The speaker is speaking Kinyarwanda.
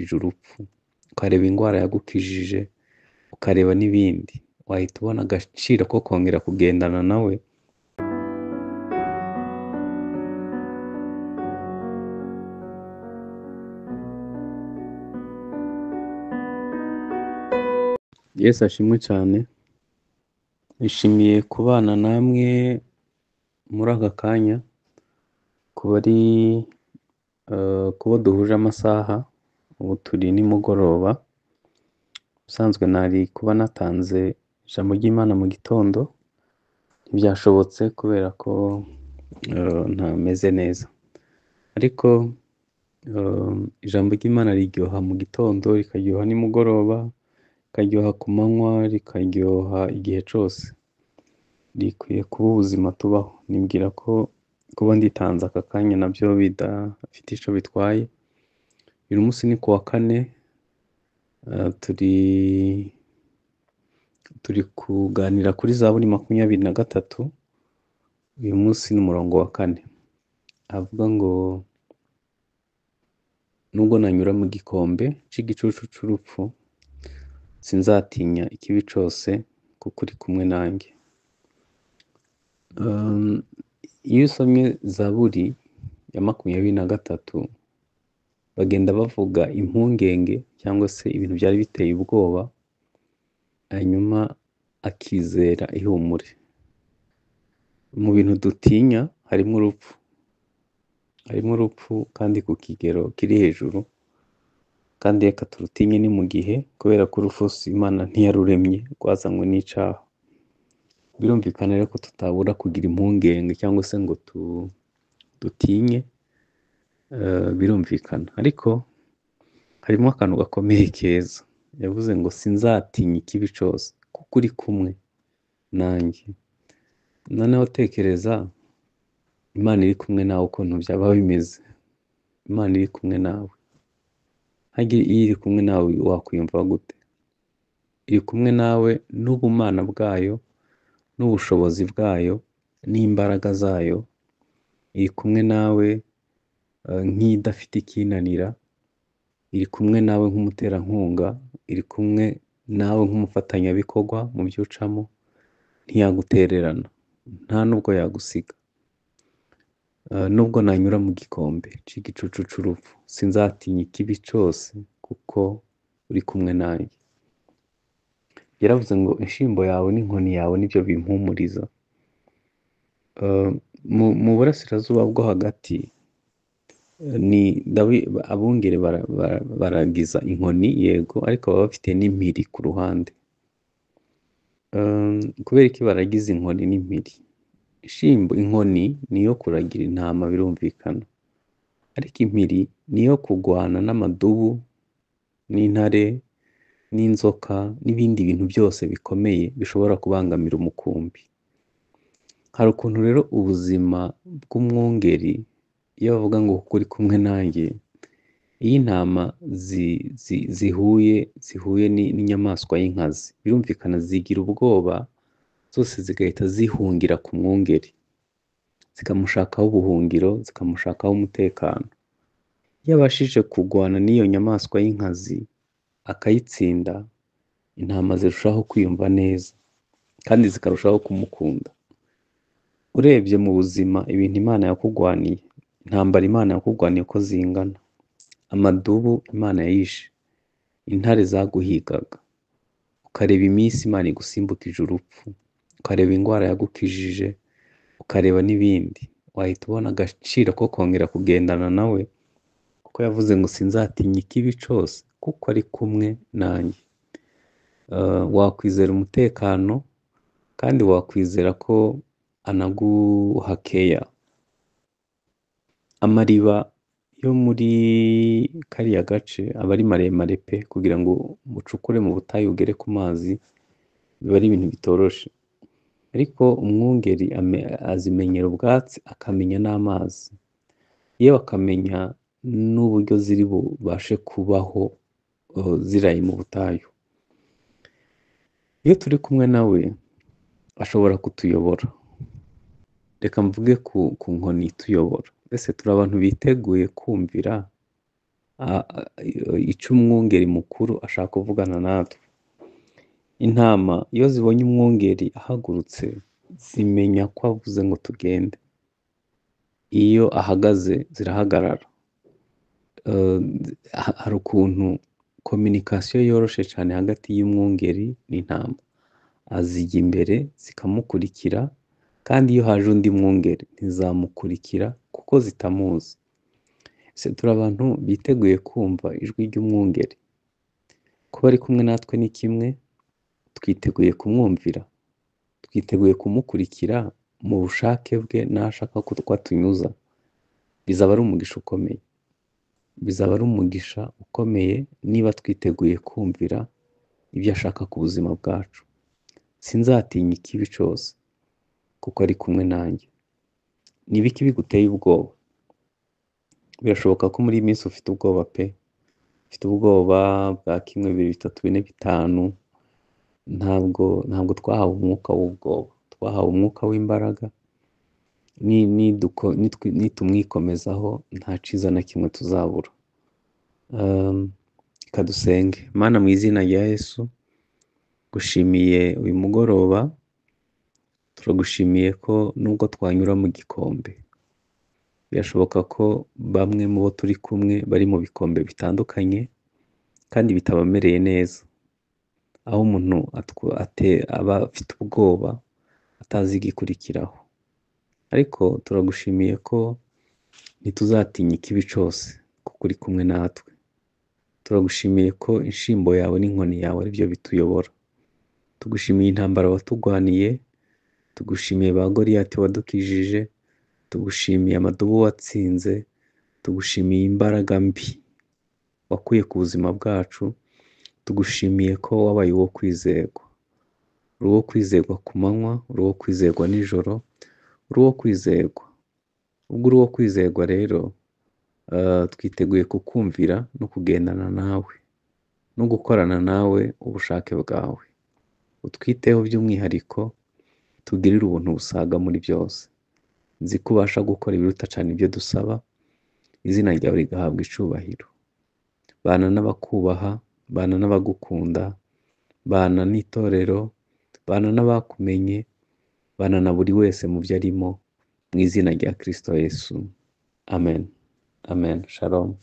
urupfu, ukareba indwara yagukijije, ukareba n'ibindi, wahita ubona agaciro ko kongera kugendana nawe. Yesu ashimwe cyane. Nishimiye kubana namwe muri aka kanya, kuba duhuje amasaha. Ubu turi nimugoroba. Ubusanzwe nari kuba natanze ijambo ry'Imana mu gitondo, ntibyashobotse kubera ko ntameze neza, ariko ijambo ry'Imana riryoha mu gitondo, rikaryoha nimugoroba, rikaryoha ku manywa, rikaryoha igihe cyose. Rikwiye kuba ubuzima tubaho. Nibwira ko kuba nditanze aka kanya nabyo bidafite icyo bitwaye. Uyu munsi ni kuwa kane, turi kuganira kuri Zaburi 23. Uyu munsi ni umurongo wa 4, avuga ngo nubwo nanyura mu gikombe cy'igicucu cy'urupfu, sinzatinya ikibi cyose kuko uri kumwe nanjye. Iyo usomye Zaburi ya 23, bagenda bavuga impungenge cyangwa se ibintu byari biteye ubwoba, hanyuma akizera ihumure. Mu bintu dutinya harimo urupfu, kandi ku kigero kiri hejuru, kandi reka turutinye ni mu gihe, kubera ko urupfu Imana ntiyaruremye, rwazanywe n'icyaha. Birumvikana rero ko tutabura kugira impungenge cyangwa se ngo dutinye, birumvikana, ariko harimo akantu gakomeye keza. Yavuze ngo sinzatinya ikibi cyose kuko uri kumwe nanjye. Noneho tekereza Imana iri kumwe nawe, ukuntu byaba bimeze. Imana iri kumwe nawe, iyo iri kumwe nawe wakwiyumva gute? Iri kumwe nawe n'ubumana bwayo, n'ubushobozi bwayo, n'imbaraga zayo. Iri kumwe nawe nk'idafite ikinanira. Iri kumwe nawe nk'umuterankunga. Iri kumwe nawe nk'umufatanyabikorwa mu byo ucamo. Ntiyagutererana, nta nubwo yagusiga. Nubwo nanyura mu gikombe cy'igicucu cy'urupfu, sinzatinya ikibi cyose kuko uri kumwe nanjye. Yaravuze ngo inshyimbo yawe n'inkoni yawe nibyo bimpumuriza. Mu burasirazuba bwo hagati, abungere baragiza inkoni, yego, ariko baba bafite n'impiri ku ruhande. Kubera iki baragize inkoni n'impiri? Inkoni niyo kuragira intama, birumvikana, ariko impiri niyo kurwana n'amadubu, n'intare, n'inzoka, n'ibindi bintu byose bikomeye bishobora kubangamira umukumbi. Hari ukuntu rero ubuzima bw'umwungeri, iyo bavuga ngo kuko uri kumwe nanjye, iyo intama zihuye n'inyamaswa y'inkazi, birumvikana zigira ubwoba, zose zigahita zihungira ku mwungeri, zikamushakaho ubuhungiro, zikamushakaho umutekano. Iyo abashije kurwana n'iyo nyamaswa y'inkazi akayitsinda, intama zirushaho kwiyumva neza kandi zikarushaho kumukunda. Urebye mu buzima ibintu Imana yakugwaniye, intambara Imana yakugwaniye ko zingana, amadubu Imana yayishe, intare zaguhigaga, ukareba iminsi Imana igusimbukije urupfu, ukareba indwara yagukijije, ukareba n'ibindi, wahita ubona agaciro ko kongera kugendana nawe, kuko yavuze ngo sinzatinya ikibi cyose kuko ari kumwe nanjye. Wakwizera umutekano, kandi wakwizera ko anaguha keya. Amariba yo muri kariya gace aba ari maremare pe, kugira ngo mucukure mu butayu ugere ku mazi, biba ari ibintu bitoroshe. Ariko umwungeri azimenyera ubwatsi, akamenya n'amazi, yewe akamenya n'uburyo ziri bubashe kubaho ziraye mu butayu. Iyo turi kumwe nawe ashobora kutuyobora. Reka mvuge ku nkoni ituyobora. Mbese turi abantu biteguye kumvira icyo umwungeri mukuru ashaka kuvugana natwe. Intama iyo zibonye umwungeri ahagurutse zimenya ko avuze ngo tugende, iyo ahagaze zirahagarara. Hari ukuntu kominikasiyo yoroshe cyane hagati y'umwungeri n'intama, azijya imbere zikamukurikira, kandi iyo haje undi mwungeri ntizamukurikira kuko zitamuzi. Ese turi abantu biteguye kumva ijwi ry'umwungeri? Kuba ari kumwe natwe ni kimwe, twiteguye kumwumvira, twiteguye kumukurikira mu bushake bwe n'ashaka ko twatunyuza. Bizaba ari umugisha ukomeye, bizaba ari umugisha ukomeye niba twiteguye kumvira ibyo ashaka ku buzima bwacu. Sinzatinya ikibi cyose kuko ari kumwe nanjye. Niba ikibi guteye ubwoba, birashoboka ko muri iyi minsi ufite ubwoba pe, ufite ubwoba bwa 1, 2, 3, 4, 5. Ntabwo twahawe umwuka w'ubwoba, twahawe umwuka w'imbaraga. Nitumwikomezaho nta cyiza na kimwe tuzabura. Reka dusenge. Mana, mu izina rya Yesu, gushimiye uyu mugoroba, turagushimiye ko nubwo twanyura mu gikombe, birashoboka ko bamwe mu bo turi kumwe bari mu bikombe bitandukanye kandi bitabamereye neza, aho umuntu aba afite ubwoba atazi igikurikiraho. Ariko turagushimiye ko ntituzatinya ikibi cyose kuko uri kumwe natwe. Turagushimiye ko inshyimbo yawe n'inkoni yawe ari byo bituyobora. Tugushimiye intambara watugwaniye, tugushimiye ba Goliyati wadukijije, tugushimiye amadubu watsinze, tugushimiye imbaraga mbi wakuye ku buzima bwacu, tugushimiye ko wabaye uwo kwizerwa. Uri uwo kwizerwa ku manywa, uri uwo kwizerwa nijoro, uri uwo kwizerwa. Ubwo uri uwo kwizerwa rero, twiteguye kukumvira no kugendana nawe no gukorana nawe ubushake bwawe. Utwiteho by'umwihariko, tugirire ubuntu busaga muri byose. Nzi ko ubasha gukora ibiruta cyane ibyo dusaba, izina ryawe rigahabwa icubahiro. Bana n'abakubaha, bana n'abagukunda, bana n'itorero, bana n'abakumenye, bana na buri wese mu byo arimo, mu izina rya Kristo Yesu. Amen. Amen. Shalom.